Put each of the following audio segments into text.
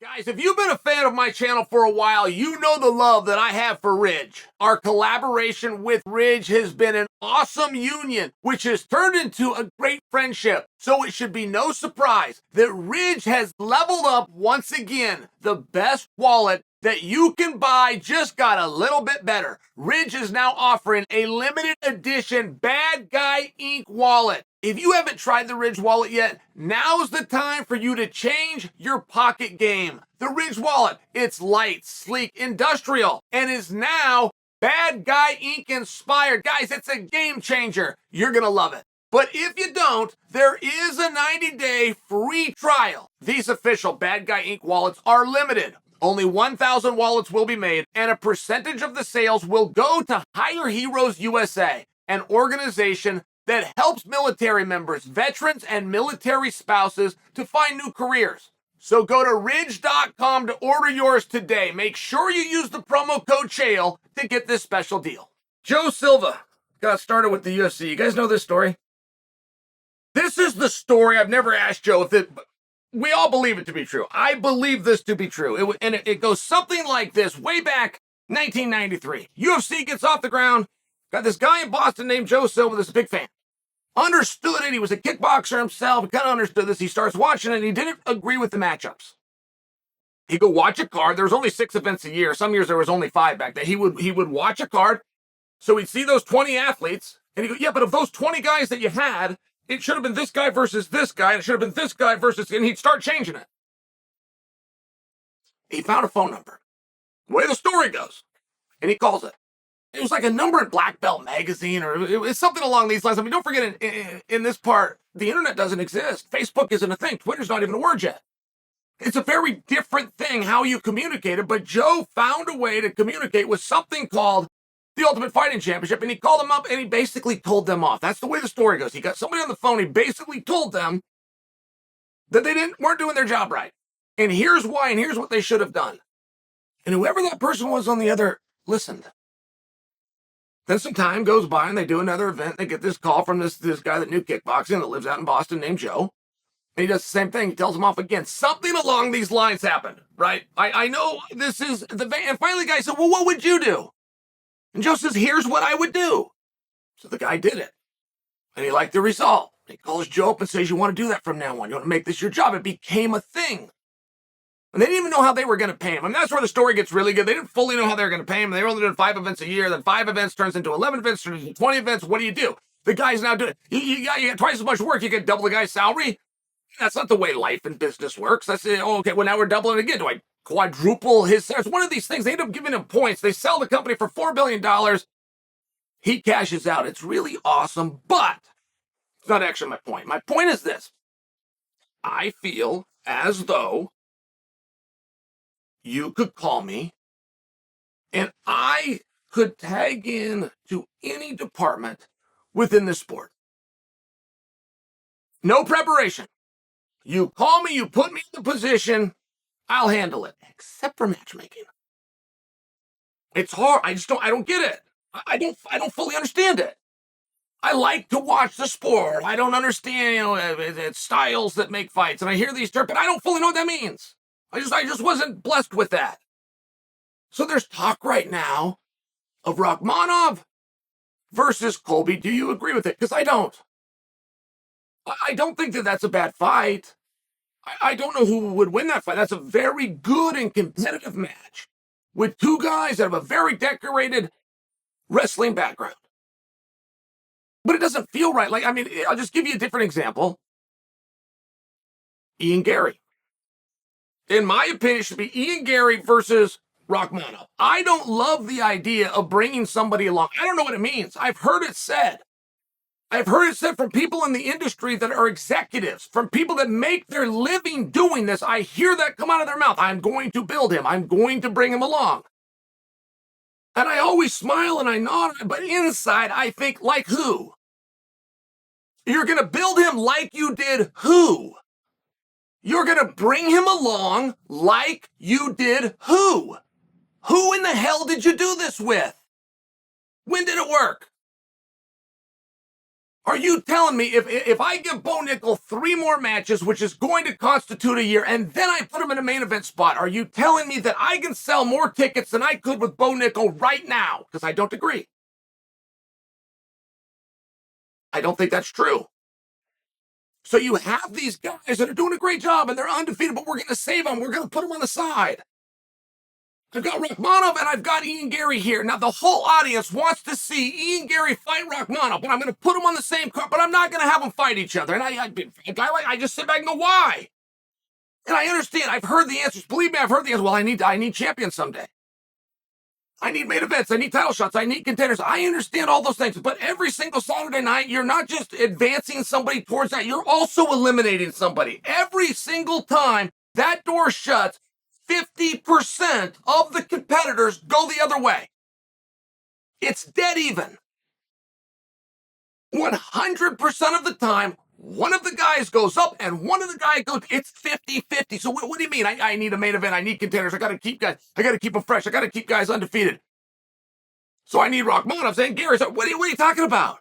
Guys, if you've been a fan of my channel for a while, you know the love that I have for Ridge. Our collaboration with Ridge has been an awesome union, which has turned into a great friendship. So it should be no surprise that Ridge has leveled up once again. The best wallet that you can buy just got a little bit better. Ridge is now offering a limited edition Bad Guy Ink wallet. If you haven't tried the Ridge wallet yet, now's the time for you to change your pocket game. The Ridge wallet, it's light, sleek, industrial, and is now Bad Guy Ink inspired. Guys, it's a game changer. You're gonna love it. But if you don't, there is a 90-day free trial. These official Bad Guy Ink wallets are limited. Only 1,000 wallets will be made, and a percentage of the sales will go to Hire Heroes USA, an organization that helps military members, veterans, and military spouses to find new careers. So go to ridge.com to order yours today. Make sure you use the promo code Chael to get this special deal. Joe Silva got started with the UFC. You guys know this story? This is the story. I've never asked Joe if it... We all believe it to be true. I believe this to be true. It goes something like this. Way back 1993. UFC gets off the ground. Got this guy in Boston named Joe Silva that's a big fan. Understood it. He was a kickboxer himself. He kind of understood this. He starts watching it, and he didn't agree with the matchups. He'd go watch a card. There was only 6 events a year. Some years there was only 5 back then. He would watch a card. So he'd see those 20 athletes, and he'd go, yeah, but of those 20 guys that you had, it should have been this guy versus this guy, and it should have been this guy versus... And he'd start changing it. He found a phone number. The way the story goes. And he calls it. It was like a number in Black Belt magazine, or it was something along these lines. I mean, don't forget, in this part, the internet doesn't exist. Facebook isn't a thing. Twitter's not even a word yet. It's a very different thing how you communicate it, but Joe found a way to communicate with something called the Ultimate Fighting Championship, and he called them up, and he basically told them off. That's the way the story goes. He got somebody on the phone. He basically told them that they weren't doing their job right. And here's why, and here's what they should have done. And whoever that person was on the other listened. Then some time goes by, and they do another event. They get this call from this guy that knew kickboxing that lives out in Boston named Joe. And he does the same thing. He tells him off again. Something along these lines happened, right? I know this is the van. And finally the guy said, well, what would you do? And Joe says, here's what I would do. So the guy did it. And he liked the result. He calls Joe up and says, you want to do that from now on? You want to make this your job? It became a thing. And they didn't even know how they were going to pay him. I mean, that's where the story gets really good. They didn't fully know how they were going to pay him. They were only doing 5 events a year. Then 5 events turns into 11 events, turns into 20 events. What do? The guy's now doing, you got twice as much work. You get double the guy's salary. That's not the way life and business works. That's it. Oh, okay, well, now we're doubling it again. Do I quadruple his salary? It's one of these things. They end up giving him points. They sell the company for $4 billion. He cashes out. It's really awesome, but it's not actually my point. My point is this. I feel as though you could call me and I could tag in to any department within the sport. No preparation. You call me, you put me in the position, I'll handle it, except for matchmaking. It's hard. I don't get it. I don't fully understand it. I like to watch the sport. I don't understand, it's styles that make fights, and I hear these terms, but I don't fully know what that means. I just wasn't blessed with that. So there's talk right now of Rakhmonov versus Colby. Do you agree with it? Because I don't. I don't think that that's a bad fight. I don't know who would win that fight. That's a very good and competitive match with 2 guys that have a very decorated wrestling background. But it doesn't feel right. Like, I mean, I'll just give you a different example. Ian Garry. In my opinion, it should be Ian Garry versus Rakhmonov. I don't love the idea of bringing somebody along. I don't know what it means. I've heard it said. I've heard it said from people in the industry that are executives, from people that make their living doing this. I hear that come out of their mouth. I'm going to build him. I'm going to bring him along. And I always smile and I nod, but inside I think, like who? You're going to build him like you did who? You're going to bring him along like you did who? Who in the hell did you do this with? When did it work? Are you telling me if I give Bo Nickel 3 more matches, which is going to constitute a year, and then I put him in a main event spot, are you telling me that I can sell more tickets than I could with Bo Nickel right now? Because I don't agree. I don't think that's true. So you have these guys that are doing a great job and they're undefeated, but we're going to save them. We're going to put them on the side. I've got Rakhmonov and I've got Ian Garry here. Now, the whole audience wants to see Ian Garry fight Rakhmonov, but I'm going to put them on the same card, but I'm not going to have them fight each other. And I just sit back and go, why? And I understand. I've heard the answers. Believe me, I've heard the answers. Well, I need champions someday. I need main events. I need title shots. I need contenders. I understand all those things. But every single Saturday night, you're not just advancing somebody towards that. You're also eliminating somebody. Every single time that door shuts, 50% of the competitors go the other way. It's dead even. 100% of the time, one of the guys goes up and one of the guys goes, it's 50-50. So what do you mean? I need a main event. I need contenders. I got to keep guys. I got to keep them fresh. I got to keep guys undefeated. So I need Rakhmonov saying, Gary, what are you talking about?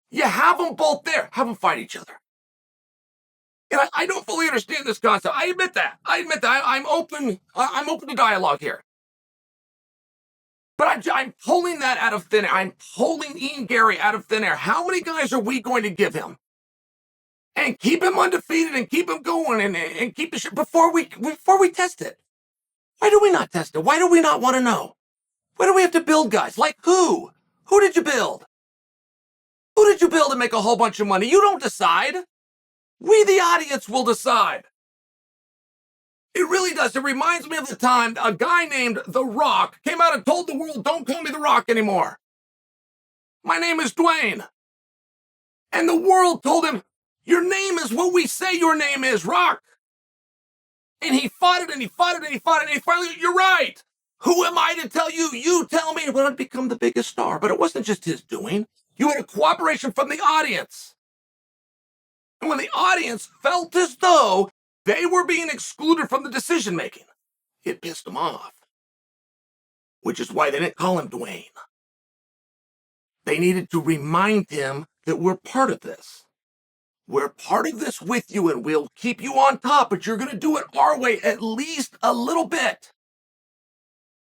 You have them both there. Have them fight each other. And I don't fully understand this concept. I admit that. I'm open to dialogue here. But I'm pulling that out of thin air. I'm pulling Ian Garry out of thin air. How many guys are we going to give him? And keep him undefeated and keep him going and keep the shit before we test it. Why do we not test it? Why do we not want to know? Why do we have to build guys? Like who? Who did you build? Who did you build to make a whole bunch of money? You don't decide. We, the audience, will decide. It really does. It reminds me of the time a guy named The Rock came out and told the world, don't call me The Rock anymore. My name is Dwayne. And the world told him, your name is what we say your name is, Rock. And he fought it and he fought it and he fought it and he finally, you're right. Who am I to tell you? You tell me. Well, I'd become the biggest star. But it wasn't just his doing. You had a cooperation from the audience. And when the audience felt as though they were being excluded from the decision making, it pissed them off. Which is why they didn't call him Dwayne. They needed to remind him that we're part of this. We're part of this with you and we'll keep you on top, but you're going to do it our way at least a little bit.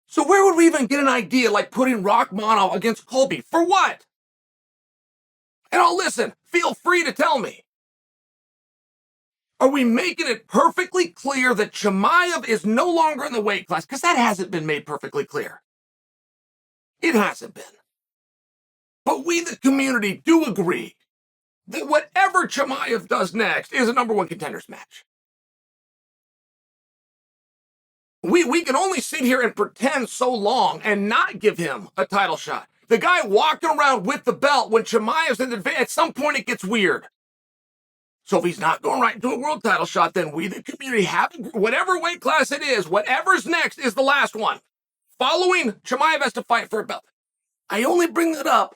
So where would we even get an idea like putting Rakhmonov against Colby? For what? And I'll listen. Feel free to tell me. Are we making it perfectly clear that Chimaev is no longer in the weight class? Because that hasn't been made perfectly clear. It hasn't been. But we, the community, do agree that whatever Chimaev does next is a number one contenders match. We can only sit here and pretend so long and not give him a title shot. The guy walking around with the belt when Chimaev's in the advance, at some point it gets weird. So if he's not going right into a world title shot, then we, the community, have whatever weight class it is, whatever's next is the last one. Following, Chimaev has to fight for a belt. I only bring that up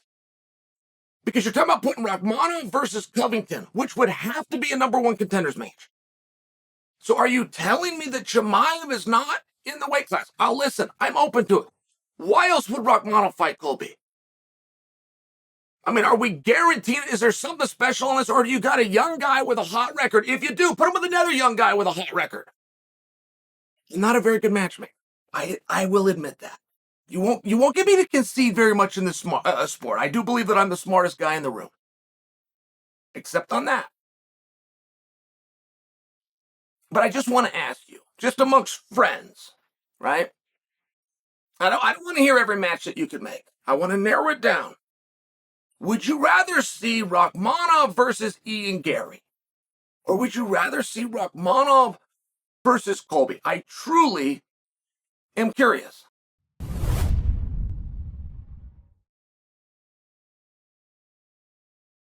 because you're talking about putting Rakhmonov versus Covington, which would have to be a number one contenders match. So are you telling me that Chimaev is not in the weight class? I'll listen. I'm open to it. Why else would Rakhmonov fight Colby? I mean, are we guaranteed? Is there something special on this? Or do you got a young guy with a hot record? If you do, put him with another young guy with a hot record. Not a very good matchmaker. I will admit that. You won't get me to concede very much in this sport. I do believe that I'm the smartest guy in the room. Except on that. But I just want to ask you, just amongst friends, right? I don't want to hear every match that you could make. I want to narrow it down. Would you rather see Rakhmonov versus Ian Garry? Or would you rather see Rakhmonov versus Colby? I truly am curious.